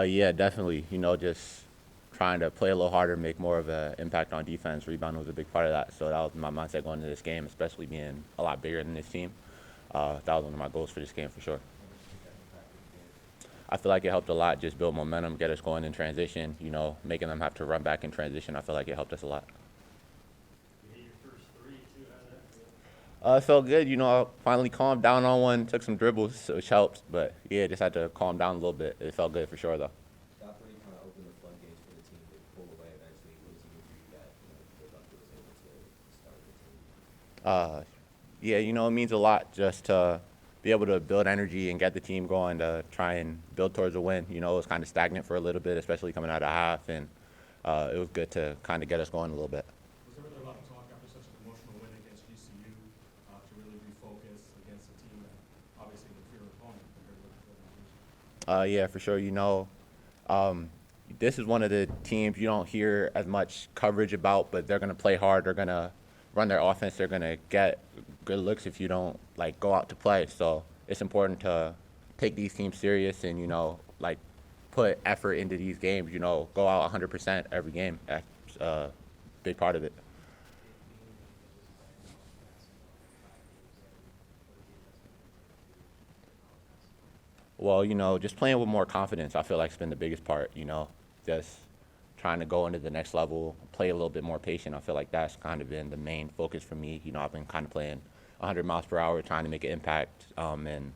Yeah, definitely. Just trying to play a little harder, make more of an impact on defense. Rebound was a big part of that. So that was my mindset going into this game, especially being a lot bigger than this team. That was one of my goals for this game for sure. I feel like it helped a lot, just build momentum, get us going in transition, making them have to run back in transition. I feel like it helped us a lot. You hit your first three, too. How'd that feel? It felt good, I finally calmed down on one, took some dribbles, which helped. But yeah, just had to calm down a little bit. It felt good for sure, though. That three kind of opened the floodgates for the team to pull away eventually. What was it for you that Philadelphia was able to start the team? Yeah, it means a lot just to be able to build energy and get the team going to try and build towards a win. It was kind of stagnant for a little bit, especially coming out of half, and it was good to kind of get us going a little bit. Was there really a lot of talk after such an emotional win against GCU to really refocus against a team that obviously looked your opponent compared to what the Yeah, for sure. This is one of the teams you don't hear as much coverage about, but they're going to play hard. They're going to run their offense. They're going to get good looks if you don't go out to play. So it's important to take these teams serious and put effort into these games. Go out 100% every game. That's a big part of it. Well, just playing with more confidence, I feel like it's been the biggest part, just trying to go into the next level, play a little bit more patient. I feel like that's kind of been the main focus for me. I've been kind of playing 100 miles per hour, trying to make an impact, and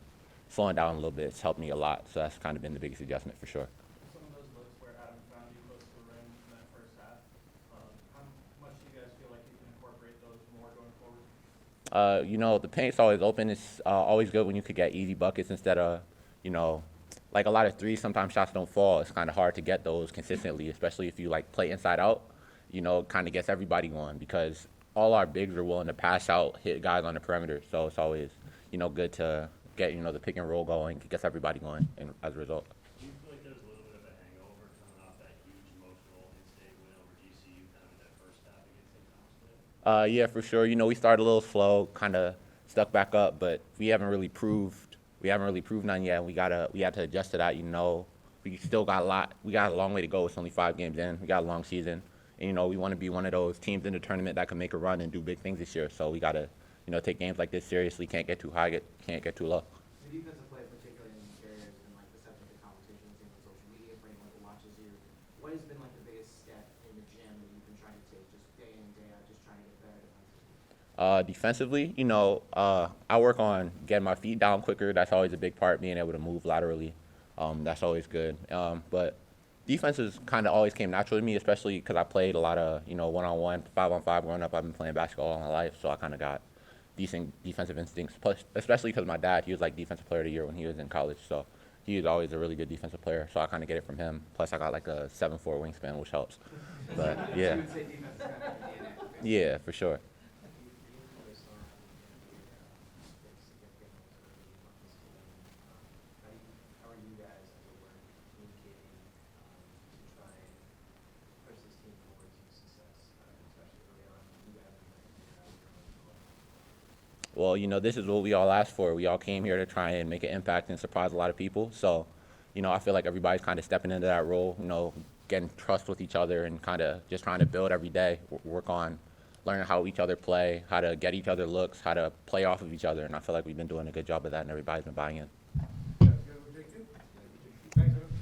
slowing down a little bit. It's helped me a lot, so that's kind of been the biggest adjustment for sure. Some of those looks where Adam found you close to the rim in that first half, how much do you guys feel like you can incorporate those more going forward? The paint's always open. It's always good when you could get easy buckets instead of, a lot of threes. Sometimes shots don't fall. It's kind of hard to get those consistently, especially if you play inside out. It kind of gets everybody going because all our bigs are willing to pass out, hit guys on the perimeter. So it's always, good to get, the pick and roll going, gets everybody going, and as a result. Do you feel like there's a little bit of a hangover coming off that huge emotional in-state win over GCU kind of in that first half against St. Thomas today? Yeah, for sure. We started a little slow, kind of stuck back up, but we haven't really proved none yet. We had to adjust to that. We still got a lot. We got a long way to go. It's only 5 games in. We got a long season, and we want to be one of those teams in the tournament that can make a run and do big things this year. So we got to, take games like this seriously. Can't get too high. Can't get too low. The defensive play, particularly in these areas, has been the subject of conversation on social media for anyone who watches you. What has been the biggest step in the gym that you've been trying to take, just day in and day out, just trying to get better defensively? Defensively, I work on getting my feet down quicker. That's always a big part, being able to move laterally. That's always good. But defenses kind of always came natural to me, especially because I played a lot of, one-on-one, 5-on-5 growing up. I've been playing basketball all my life, so I kind of got decent defensive instincts, plus, especially because my dad, he was defensive player of the year when he was in college. So he was always a really good defensive player, so I kind of get it from him. Plus, I got a 7'4" wingspan, which helps. But, yeah. You would say defense is kind of DNA. Yeah, for sure. How are you guys as a work communicating to try and push this team forward to success, especially early on? You guys Well, this is what we all asked for. We all came here to try and make an impact and surprise a lot of people. So, I feel like everybody's kind of stepping into that role, getting trust with each other and kind of just trying to build every day, work on learning how each other play, how to get each other looks, how to play off of each other. And I feel like we've been doing a good job of that, and everybody's been buying in.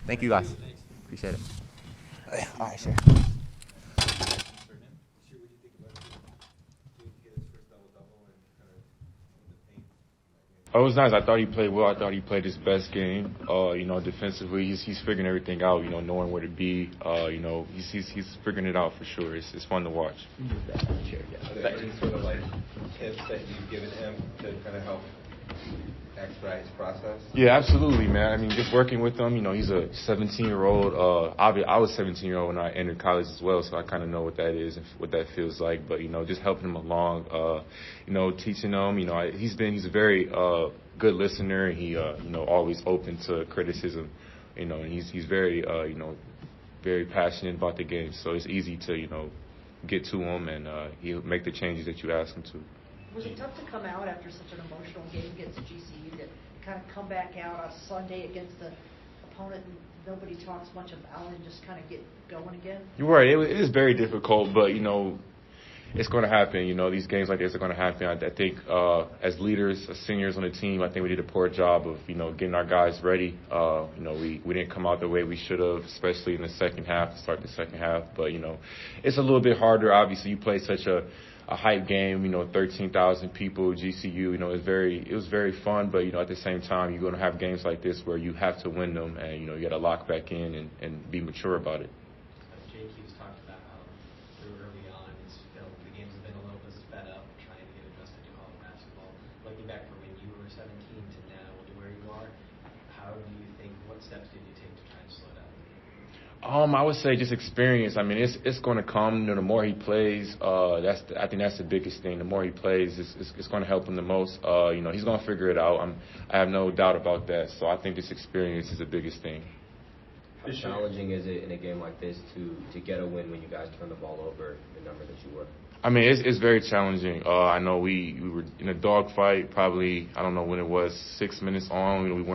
Thank you, guys. Appreciate it. All right, sure. Oh, it was nice. I thought he played well. I thought he played his best game. Defensively, he's figuring everything out. Knowing where to be. He's figuring it out for sure. It's fun to watch. Are there any sort of tips that you've given him to kind of help expedite his process? Yeah, absolutely, man. I mean, just working with him. He's a 17-year-old. I was 17-year-old when I entered college as well, so I kind of know what that is and what that feels like. But just helping him along. Teaching him. He's a very good listener. He always open to criticism. And he's very very passionate about the game. So it's easy to get to him, and he'll make the changes that you ask him to. Was it tough to come out after such an emotional game against GCU to kind of come back out on Sunday against a opponent and nobody talks much about it and just kind of get going again? You're right. It is very difficult, but it's going to happen. These games like this are going to happen. I think as leaders, as seniors on the team, I think we did a poor job of getting our guys ready. We didn't come out the way we should have, especially in the second half, to start the second half. But it's a little bit harder. Obviously, you play such a hype game. 13,000 people, GCU. It was very fun. But at the same time, you're going to have games like this where you have to win them, and you got to lock back in and be mature about it. Jake Hughes talked about how through early on, the games have been a little bit sped up, trying to get adjusted to college basketball. Looking back from when you were 17 to now to where you are, what steps did you take to try and slow down? I would say just experience. I mean, it's going to come. The more he plays, I think that's the biggest thing. The more he plays, it's going to help him the most. He's going to figure it out. I have no doubt about that. So I think this experience is the biggest thing. How challenging is it in a game like this to get a win when you guys turn the ball over the number that you were? I mean, it's very challenging. I know we were in a dogfight probably, I don't know when it was, 6 minutes on. We went